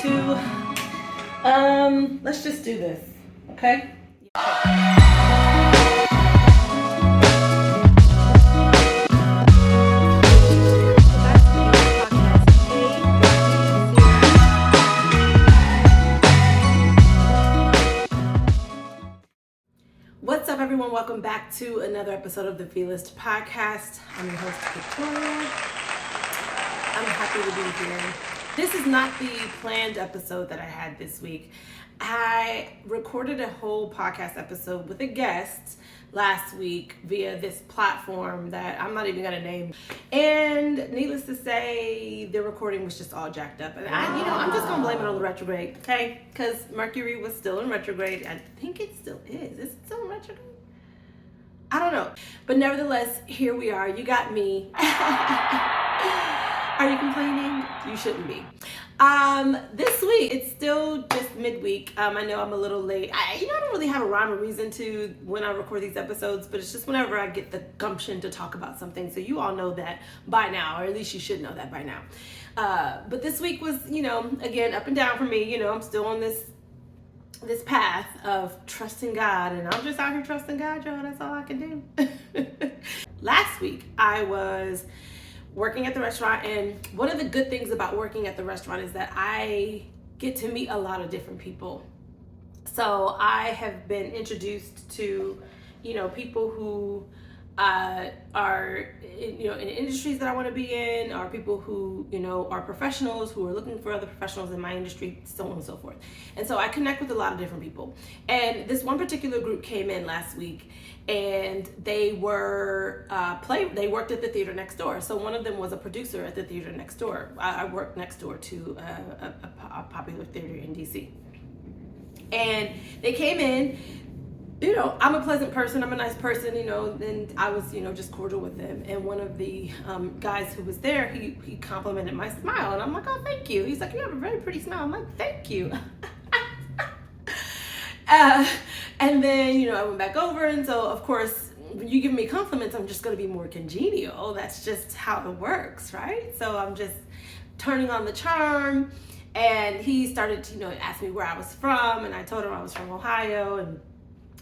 to, let's just do this, okay? What's up, everyone? Welcome back to another episode of the V-List podcast. I'm your host, Victoria. I'm happy to be here. This is not the planned episode that I had this week. I recorded a whole podcast episode with a guest last week via this platform that I'm not even gonna name. And needless to say, the recording was just all jacked up. And I'm just gonna blame it on the retrograde, okay? Because Mercury was still in retrograde. I think it still is. Is it still in retrograde? I don't know. But nevertheless, here we are. You got me. Are you complaining? You shouldn't be. This week, it's still just midweek. I know I'm a little late. I don't really have a rhyme or reason to when I record these episodes, but it's just whenever I get the gumption to talk about something. So you all know that by now, or at least you should know that by now. But this week was, again, up and down for me. I'm still on this path of trusting God, and I'm just out here trusting God, y'all. That's all I can do. Last week, I was working at the restaurant, and one of the good things about working at the restaurant is that I get to meet a lot of different people. So I have been introduced to, people who are in industries that I want to be in, or people who are professionals who are looking for other professionals in my industry, so on and so forth. And so I connect with a lot of different people. And this one particular group came in last week, and they were they worked at the theater next door. So one of them was a producer at the theater next door. I work next door to a popular theater in DC. And they came in. I'm a pleasant person, I'm a nice person, and I was, just cordial with them. And one of the guys who was there, he complimented my smile, and I'm like, oh, thank you. He's like, you have a very pretty smile. I'm like, thank you. And then, I went back over, and so, of course, when you give me compliments, I'm just going to be more congenial. That's just how it works, right? So I'm just turning on the charm, and he started to, ask me where I was from, and I told him I was from Ohio, and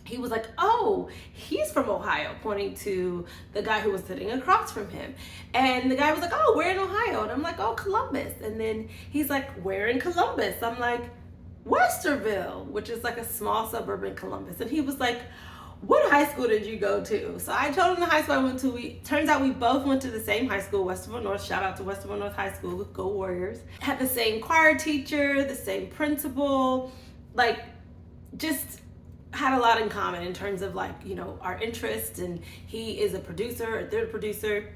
he was like, oh, he's from Ohio, pointing to the guy who was sitting across from him. And the guy was like, oh, where in Ohio? And I'm like, oh, Columbus. And then he's like, where in Columbus? I'm like, Westerville, which is like a small suburb in Columbus. And he was like, what high school did you go to? So I told him the high school I went to. Turns out we both went to the same high school, Westerville North. Shout out to Westerville North High School. Go Warriors. Had the same choir teacher, the same principal, just had a lot in common in terms of our interests. And he is a producer, a theater producer,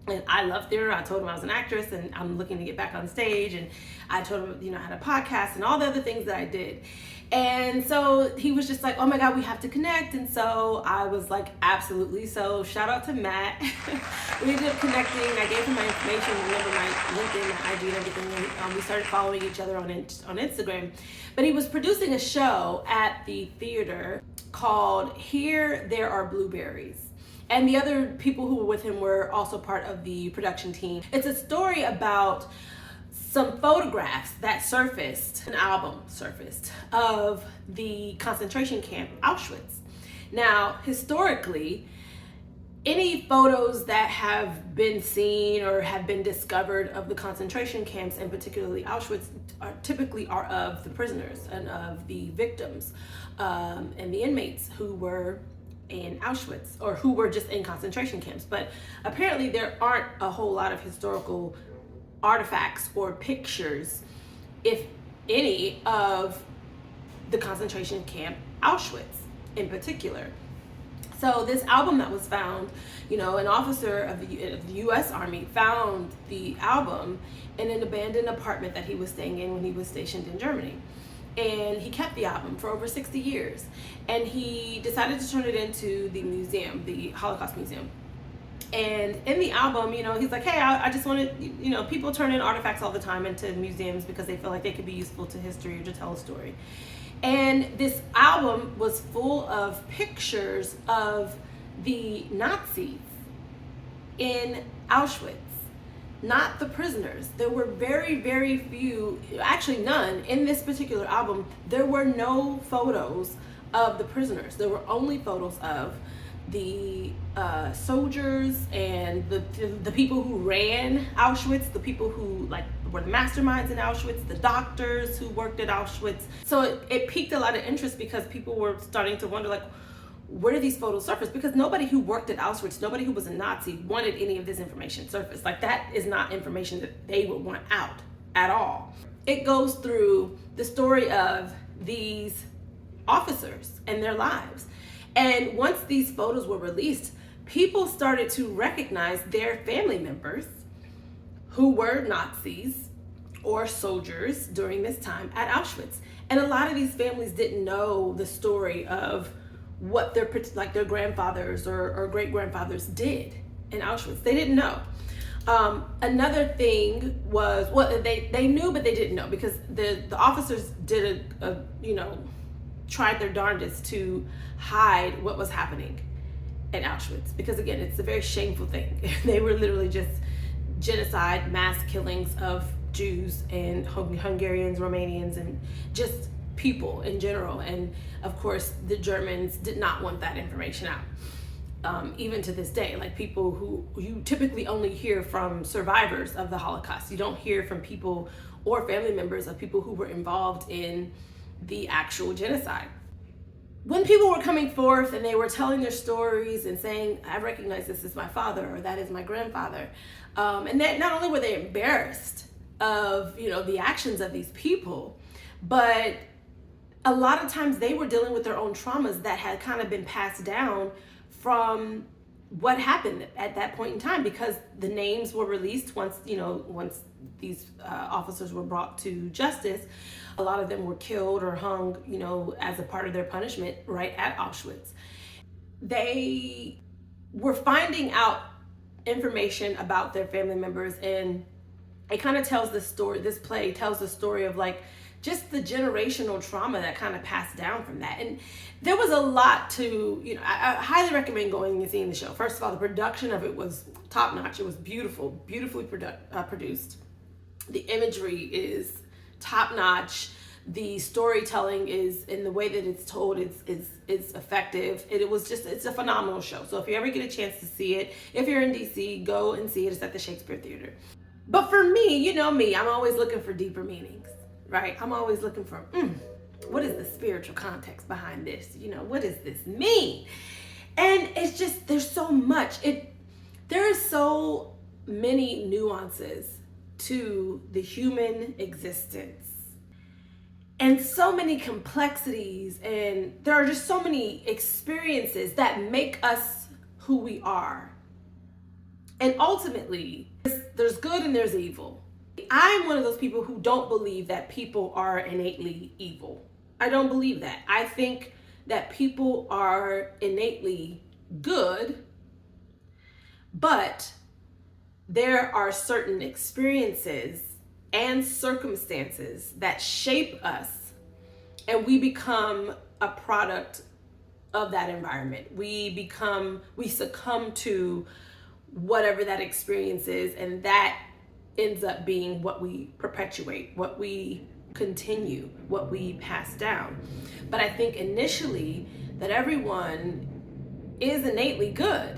and I love theater. I told him I was an actress and I'm looking to get back on stage, and I told him I had a podcast and all the other things that I did. And so he was just like, oh my God, we have to connect. And so I was like, absolutely. So shout out to Matt. We ended up connecting. I gave him my information, remember my LinkedIn, my IG, and everything. We started following each other on Instagram. But he was producing a show at the theater called There Are Blueberries. And the other people who were with him were also part of the production team. It's a story about some photographs that surfaced, an album surfaced, of the concentration camp Auschwitz. Now, historically, any photos that have been seen or have been discovered of the concentration camps, and particularly Auschwitz, typically are of the prisoners and of the victims and the inmates who were in Auschwitz, or who were just in concentration camps. But apparently there aren't a whole lot of historical artifacts or pictures, if any, of the concentration camp Auschwitz in particular. So this album that was found, an officer of the U.S. Army found the album in an abandoned apartment that he was staying in when he was stationed in Germany. And he kept the album for over 60 years. And he decided to turn it into the museum, the Holocaust Museum. And in the album, he's like, hey, I just wanted, people turn in artifacts all the time into museums because they feel like they could be useful to history or to tell a story. And this album was full of pictures of the Nazis in Auschwitz. not the prisoners. There were very, very few, actually none, in this particular album. There were no photos of the prisoners. There were only photos of the soldiers and the people who ran Auschwitz, the people who like were the masterminds in Auschwitz, the doctors who worked at Auschwitz. So it piqued a lot of interest because people were starting to wonder, like, where did these photos surface? Because nobody who worked at Auschwitz, nobody who was a Nazi wanted any of this information surface. Like, that is not information that they would want out at all. It goes through the story of these officers and their lives. And once these photos were released, people started to recognize their family members who were Nazis or soldiers during this time at Auschwitz. And a lot of these families didn't know the story of what their grandfathers or great grandfathers did in Auschwitz. They didn't know. Another thing was, well, they knew, but they didn't know, because the officers did tried their darndest to hide what was happening at Auschwitz, because again, it's a very shameful thing. They were literally just genocide, mass killings of Jews and Hungarians, Romanians, and just people in general. And of course, the Germans did not want that information out. Even to this day, like, people who you typically only hear from survivors of the Holocaust. You don't hear from people or family members of people who were involved in the actual genocide. When people were coming forth and they were telling their stories and saying, I recognize this is my father, or that is my grandfather, and that not only were they embarrassed of the actions of these people, but a lot of times they were dealing with their own traumas that had kind of been passed down from what happened at that point in time, because the names were released once these officers were brought to justice. A lot of them were killed or hung, as a part of their punishment right at Auschwitz. They were finding out information about their family members, and it kind of tells the story. This play tells the story of, like, just the generational trauma that kind of passed down from that. And there was a lot to, I highly recommend going and seeing the show. First of all, the production of it was top notch. It was beautiful, beautifully produced. The imagery is top notch. The storytelling is, in the way that it's told, is effective. It's a phenomenal show. So if you ever get a chance to see it, if you're in DC, go and see it. It's at the Shakespeare Theater. But for me, me, I'm always looking for deeper meanings, right? I'm always looking for, what is the spiritual context behind this? What does this mean? And it's just, there's so much. There are so many nuances to the human existence, and so many complexities, and there are just so many experiences that make us who we are. And ultimately, there's good and there's evil. I'm one of those people who don't believe that people are innately evil. I don't believe that. I think that people are innately good, but there are certain experiences and circumstances that shape us, and we become a product of that environment. We succumb to whatever that experience is, and that ends up being what we perpetuate, what we continue, what we pass down. But I think initially that everyone is innately good.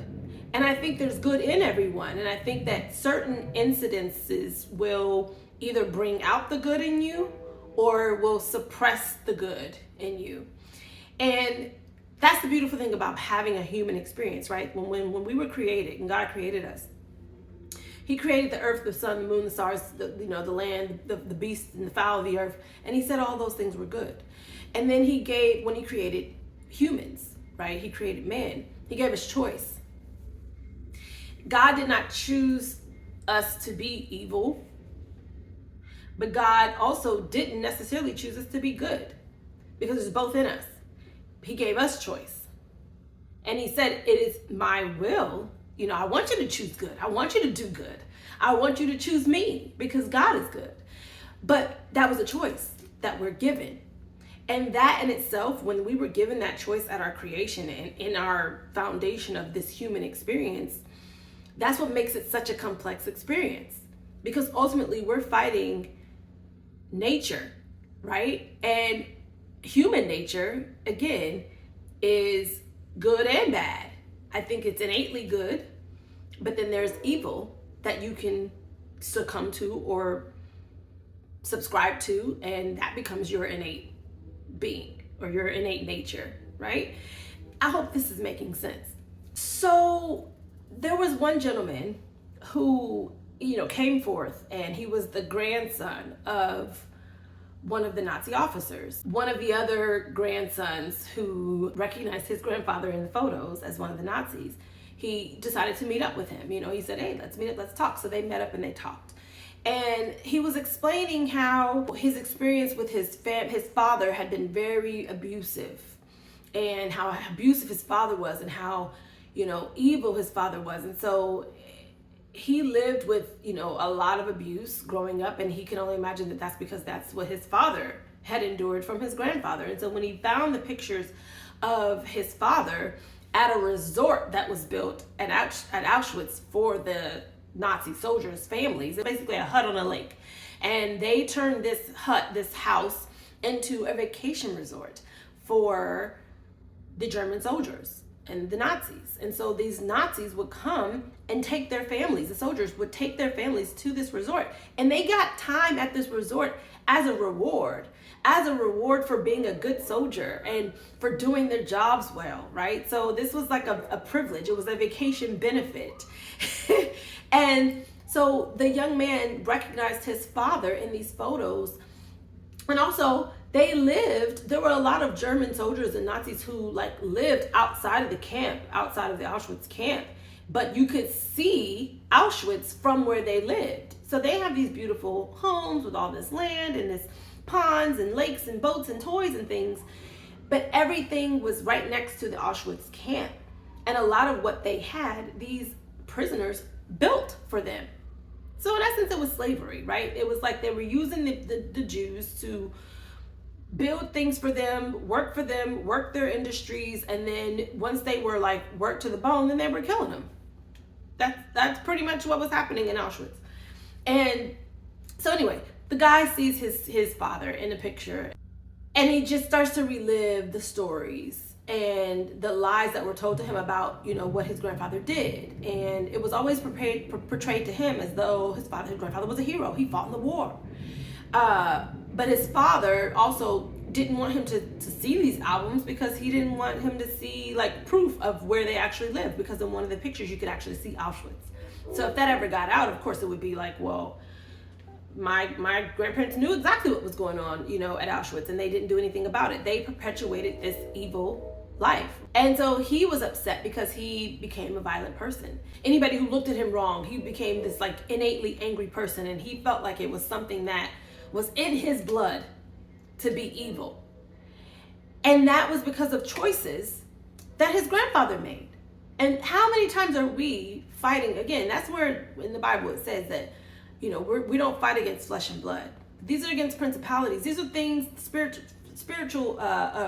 And I think there's good in everyone. And I think that certain incidences will either bring out the good in you or will suppress the good in you. And that's the beautiful thing about having a human experience, right? When we were created and God created us, He created the earth, the sun, the moon, the stars, the land, the beasts and the fowl of the earth. And He said all those things were good. And then when He created humans, right? He created man. He gave us choice. God did not choose us to be evil, but God also didn't necessarily choose us to be good, because it's both in us. He gave us choice. And He said, it is my will. I want you to choose good. I want you to do good. I want you to choose me, because God is good. But that was a choice that we're given. And that in itself, when we were given that choice at our creation and in our foundation of this human experience, that's what makes it such a complex experience. because ultimately we're fighting nature, right? And human nature, again, is good and bad. I think it's innately good, but then there's evil that you can succumb to or subscribe to, and that becomes your innate being or your innate nature, right? I hope this is making sense. So there was one gentleman who, came forth, and he was the grandson of one of the Nazi officers. One of the other grandsons who recognized his grandfather in the photos as one of the Nazis, he decided to meet up with him. He said, hey, let's meet up, let's talk. So they met up and they talked. And he was explaining how his experience with his father had been very abusive, and how abusive his father was, and how, evil his father was. And so he lived with, a lot of abuse growing up, and he can only imagine that that's because that's what his father had endured from his grandfather. And so when he found the pictures of his father at a resort that was built at Auschwitz for the Nazi soldiers' families, basically a hut on a lake, and they turned this house, into a vacation resort for the German soldiers and the Nazis. And so these Nazis would come and take their families, the soldiers would take their families to this resort, and they got time at this resort as a reward for being a good soldier and for doing their jobs well, right? So this was like a privilege. It was a vacation benefit. And so the young man recognized his father in these photos. And also there were a lot of German soldiers and Nazis who lived outside of the camp, outside of the Auschwitz camp, but you could see Auschwitz from where they lived. So they have these beautiful homes with all this land and this ponds and lakes and boats and toys and things, but everything was right next to the Auschwitz camp. And a lot of what they had, these prisoners built for them. So in essence, it was slavery, right? It was like they were using the Jews to build things for them, work their industries, and then once they were worked to the bone, then they were killing them. That's pretty much what was happening in Auschwitz. And so anyway, the guy sees his father in the picture, and he just starts to relive the stories and the lies that were told to him about, what his grandfather did. And it was always portrayed to him as though his grandfather was a hero. He fought in the war. But his father also didn't want him to see these albums, because he didn't want him to see proof of where they actually lived, because in one of the pictures you could actually see Auschwitz. So if that ever got out, of course it would be well, my grandparents knew exactly what was going on, at Auschwitz, and they didn't do anything about it. They perpetuated this evil life. And so he was upset because he became a violent person. Anybody who looked at him wrong, he became this innately angry person, and he felt like it was something that was in his blood to be evil. And that was because of choices that his grandfather made. And how many times are we fighting? Again, that's where in the Bible it says that, we don't fight against flesh and blood. These are against principalities. These are things, spiritual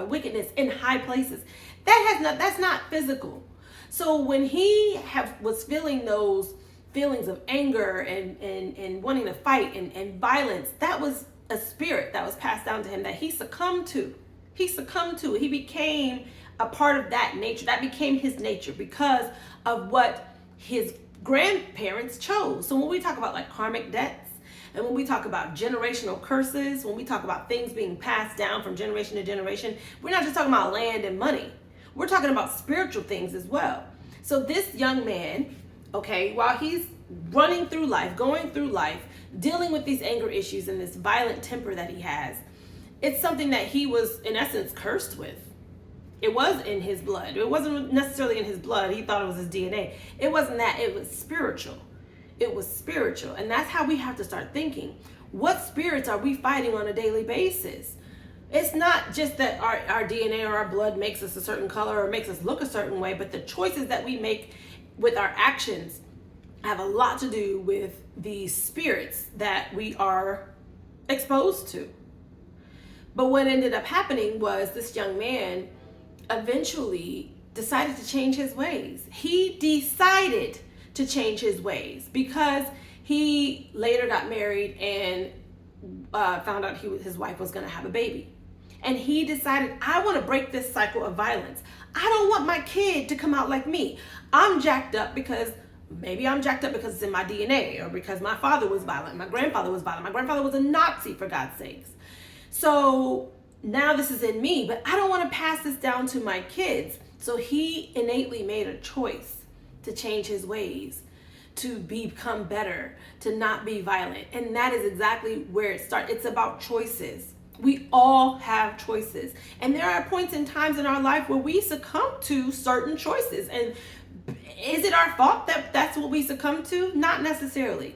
wickedness in high places. That's not physical. So when he was feeling those feelings of anger and wanting to fight and violence, that was a spirit that was passed down to him that he succumbed to. He became a part of that nature. That became his nature because of what his grandparents chose. So when we talk about karmic debts, and when we talk about generational curses, when we talk about things being passed down from generation to generation, we're not just talking about land and money. We're talking about spiritual things as well. So this young man, while he's running through life, going through life, dealing with these anger issues and this violent temper that he has, it's something that he was, in essence, cursed with. It was in his blood. It wasn't necessarily in his blood. He thought it was his DNA. It wasn't that. It was spiritual. It was spiritual. And that's how we have to start thinking. What spirits are we fighting on a daily basis? It's not just that our DNA or our blood makes us a certain color or makes us look a certain way, but the choices that we make with our actions have a lot to do with the spirits that we are exposed to. But what ended up happening was this young man eventually decided to change his ways. He decided to change his ways because He later got married and found out his wife was going to have a baby. And he decided, I want to break this cycle of violence. I don't want my kid to come out like me. I'm jacked up because maybe I'm jacked up because it's in my DNA, or because my father was violent, my grandfather was violent. My grandfather was a Nazi, for God's sakes. So now this is in me, but I don't want to pass this down to my kids. So he innately made a choice to change his ways, to become better, to not be violent. And that is exactly where it starts. It's about choices. We all have choices. And there are points and times in our life where we succumb to certain choices. And is it our fault that that's what we succumb to? Not necessarily.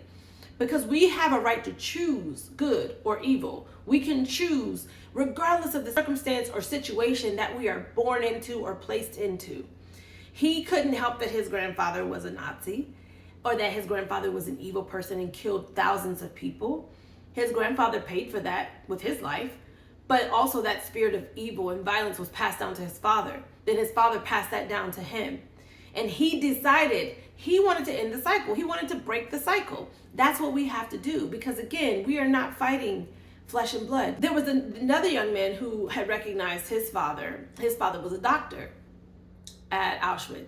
Because we have a right to choose good or evil. We can choose regardless of the circumstance or situation that we are born into or placed into. He couldn't help that his grandfather was a Nazi, or that his grandfather was an evil person and killed thousands of people. His grandfather paid for that with his life, but also that spirit of evil and violence was passed down to his father. Then his father passed that down to him. And he decided he wanted to end the cycle. He wanted to break the cycle. That's what we have to do, because again, we are not fighting flesh and blood. There was another young man who had recognized his father. His father was a doctor at Auschwitz.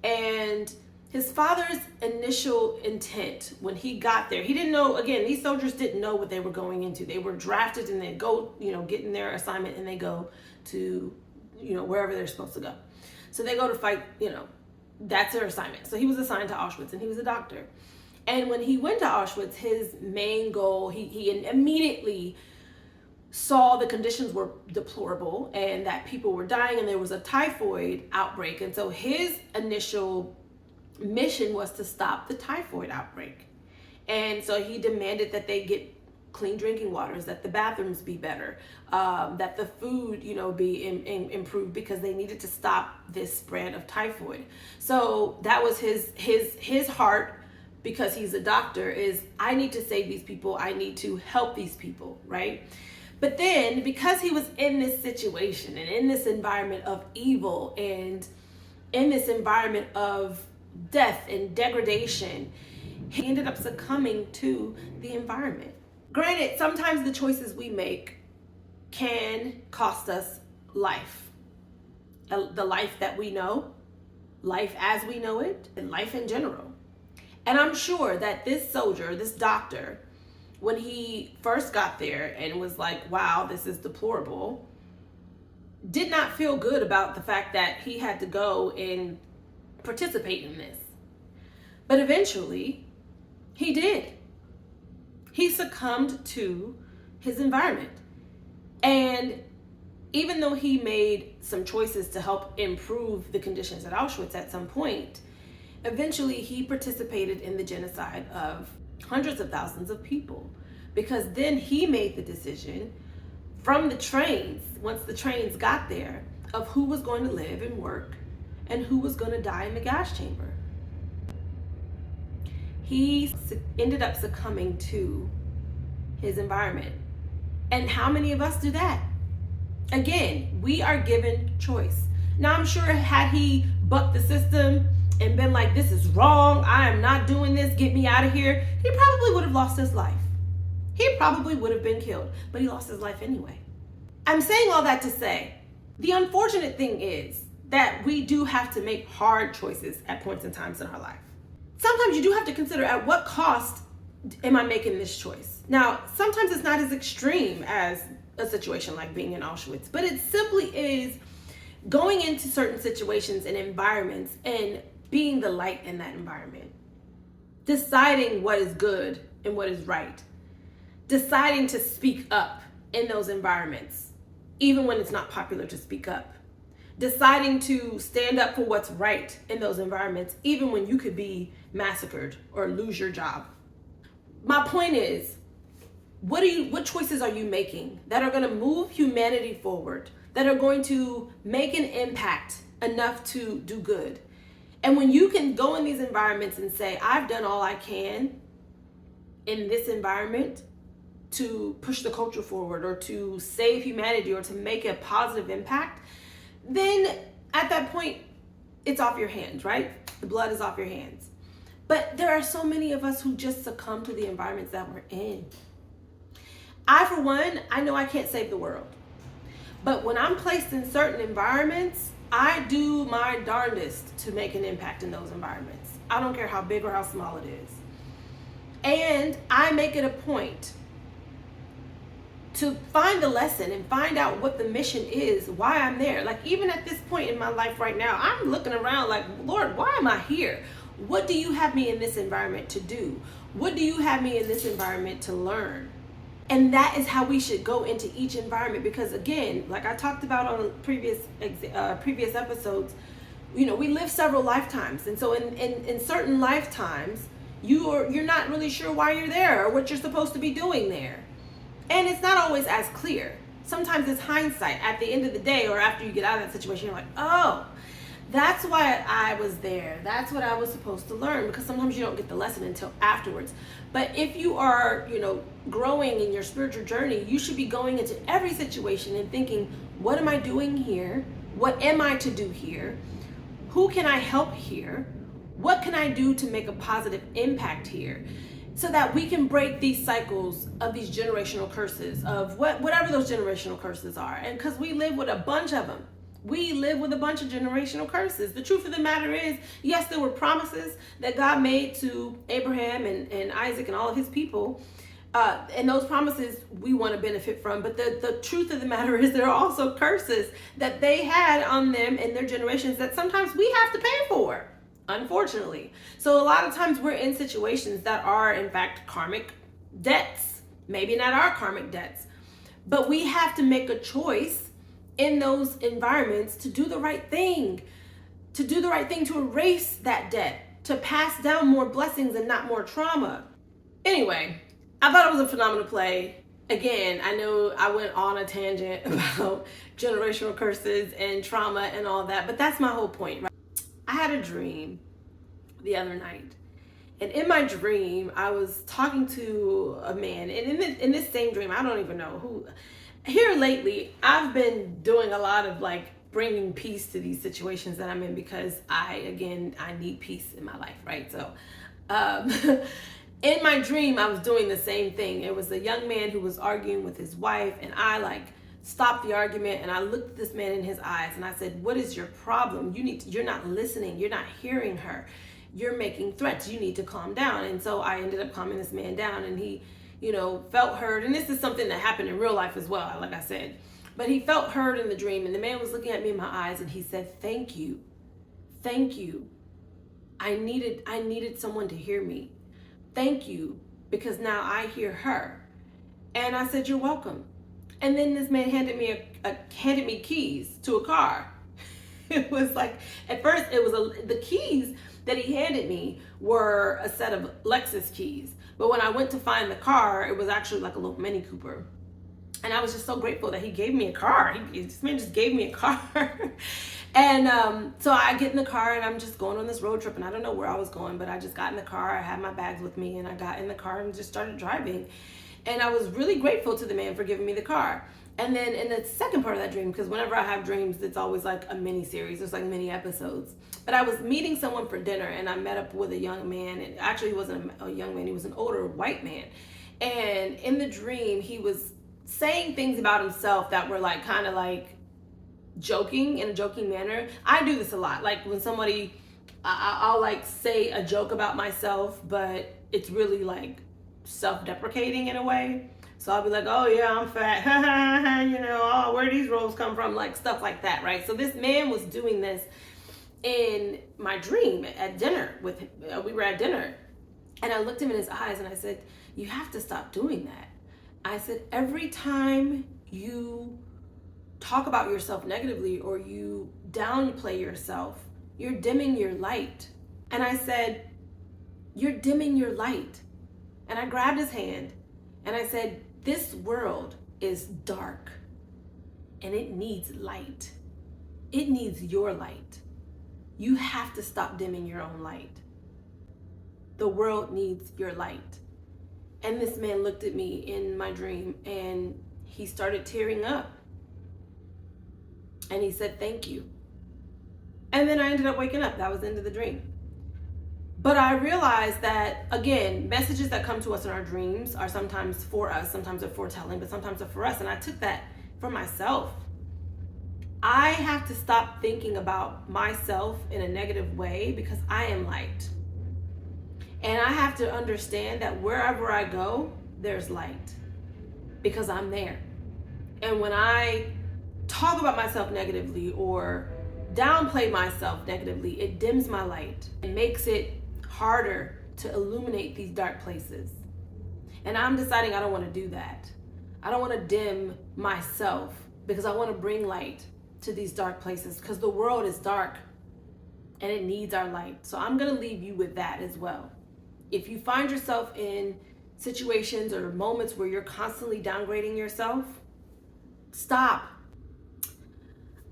And his father's initial intent when he got there, he didn't know, again, these soldiers didn't know what they were going into. They were drafted and they go, get in their assignment and they go to, wherever they're supposed to go. So they go to fight, that's their assignment. So he was assigned to Auschwitz and he was a doctor. And when he went to Auschwitz, his main goal, he immediately saw the conditions were deplorable and that people were dying and there was a typhoid outbreak. And so his initial mission was to stop the typhoid outbreak. And so he demanded that they get clean drinking waters, that the bathrooms be better, that the food, be improved, because they needed to stop this spread of typhoid. So that was his heart, because he's a doctor, is I need to save these people. I need to help these people, right? But then because he was in this situation and in this environment of evil and in this environment of death and degradation, he ended up succumbing to the environment. Granted, sometimes the choices we make can cost us life. The life that we know, life as we know it, and life in general. And I'm sure that this soldier, this doctor, when he first got there and was like, wow, this is deplorable, did not feel good about the fact that he had to go and participate in this. But eventually he did. He succumbed to his environment. And even though he made some choices to help improve the conditions at Auschwitz at some point, eventually he participated in the genocide of hundreds of thousands of people, because then he made the decision from the trains, once the trains got there, of who was going to live and work and who was going to die in the gas chamber. He ended up succumbing to his environment. And how many of us do that? Again, we are given choice. Now, I'm sure had he bucked the system and been like, this is wrong, I am not doing this, get me out of here, he probably would have lost his life. He probably would have been killed, but he lost his life anyway. I'm saying all that to say, the unfortunate thing is that we do have to make hard choices at points and times in our life. Sometimes you do have to consider, at what cost am I making this choice? Now, sometimes it's not as extreme as a situation like being in Auschwitz, but it simply is going into certain situations and environments and being the light in that environment, deciding what is good and what is right, deciding to speak up in those environments, even when it's not popular to speak up, deciding to stand up for what's right in those environments, even when you could be massacred or lose your job. My point is, what choices are you making that are going to move humanity forward, that are going to make an impact enough to do good? And when you can go in these environments and say, I've done all I can in this environment to push the culture forward or to save humanity or to make a positive impact, then at that point, it's off your hands, right? The blood is off your hands. But there are so many of us who just succumb to the environments that we're in. I, for one, I know I can't save the world. But when I'm placed in certain environments, I do my darndest to make an impact in those environments. I don't care how big or how small it is. And I make it a point to find the lesson and find out what the mission is, why I'm there. Like, even at this point in my life right now, I'm looking around like, Lord, why am I here? What do you have me in this environment to do? What do you have me in this environment to learn? And that is how we should go into each environment, because again, like I talked about on previous episodes, you know, we live several lifetimes. And so in certain lifetimes, you're not really sure why you're there or what you're supposed to be doing there. And it's not always as clear. Sometimes it's hindsight at the end of the day, or after you get out of that situation, you're like, oh, that's why I was there. That's what I was supposed to learn, because sometimes you don't get the lesson until afterwards. But if you are, you know, growing in your spiritual journey, you should be going into every situation and thinking, what am I doing here? What am I to do here? Who can I help here? What can I do to make a positive impact here? So that we can break these cycles of these generational curses, of whatever those generational curses are. And because we live with a bunch of them. We live with a bunch of generational curses. The truth of the matter is, yes, there were promises that God made to Abraham and Isaac and all of his people. And those promises we want to benefit from. But the truth of the matter is, there are also curses that they had on them and their generations that sometimes we have to pay for, unfortunately. So a lot of times we're in situations that are, in fact, karmic debts. Maybe not our karmic debts. But we have to make a choice in those environments to do the right thing, to erase that debt, to pass down more blessings and not more trauma. Anyway, I thought it was a phenomenal play. Again, I know I went on a tangent about generational curses and trauma and all that, but that's my whole point, right? I had a dream the other night. And in my dream, I was talking to a man, and in this same dream, I don't even know who. Here lately, I've been doing a lot of like bringing peace to these situations that I'm in, because I need peace in my life, right? So in my dream, I was doing the same thing. It was a young man who was arguing with his wife, and I like stopped the argument and I looked at this man in his eyes and I said, what is your problem? You're not listening. You're not hearing her. You're making threats. You need to calm down. And so I ended up calming this man down, and he, you know, felt heard. And this is something that happened in real life as well, like I said. But he felt heard in the dream, and the man was looking at me in my eyes and he said, thank you. Thank you. I needed someone to hear me. Thank you, because now I hear her. And I said, you're welcome. And then this man handed me keys to a car. It was like, at first it was the keys that he handed me were a set of Lexus keys. But when I went to find the car, it was actually like a little Mini Cooper. And I was just so grateful that he gave me a car. This man just gave me a car. And so I get in the car and I'm just going on this road trip, and I don't know where I was going, but I just got in the car. I had my bags with me and I got in the car and just started driving. And I was really grateful to the man for giving me the car. And then in the second part of that dream, because whenever I have dreams, it's always like a mini series. It's like mini episodes. But I was meeting someone for dinner, and I met up with a young man. And actually, he wasn't a young man. He was an older white man. And in the dream, he was saying things about himself that were like kind of like joking, in a joking manner. I do this a lot. Like when somebody, I'll like say a joke about myself, but it's really like self-deprecating in a way. So I'll be like, oh yeah, I'm fat, you know, oh, where these rolls come from, like stuff like that, right? So this man was doing this in my dream at dinner with him. We were at dinner, and I looked him in his eyes and I said, you have to stop doing that. I said, every time you talk about yourself negatively or you downplay yourself, you're dimming your light. And I said, you're dimming your light. And I grabbed his hand and I said, this world is dark and it needs light. It needs your light. You have to stop dimming your own light. The world needs your light. And this man looked at me in my dream and he started tearing up. And he said, thank you. And then I ended up waking up. That was the end of the dream. But I realized that, again, messages that come to us in our dreams are sometimes for us, sometimes they're foretelling, but sometimes they're for us. And I took that for myself. I have to stop thinking about myself in a negative way because I am light. And I have to understand that wherever I go, there's light because I'm there. And when I talk about myself negatively or downplay myself negatively, it dims my light. It makes it harder to illuminate these dark places. And I'm deciding I don't want to do that. I don't want to dim myself because I want to bring light to these dark places because the world is dark and it needs our light. So I'm going to leave you with that as well. If you find yourself in situations or moments where you're constantly downgrading yourself, stop.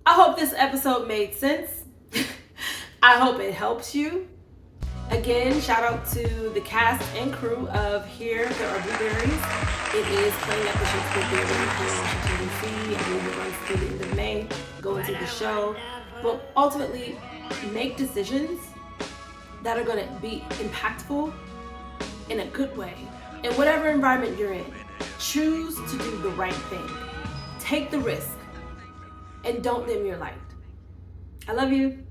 I hope this episode made sense. I hope it helps you. Again, shout out to the cast and crew of Here, There Are Blueberries. It is playing at the Shakespeare Theater here in Washington, D.C. I believe it runs through the end of May. Go and see the show. But ultimately, make decisions that are going to be impactful in a good way. In whatever environment you're in, choose to do the right thing. Take the risk and don't dim your light. I love you.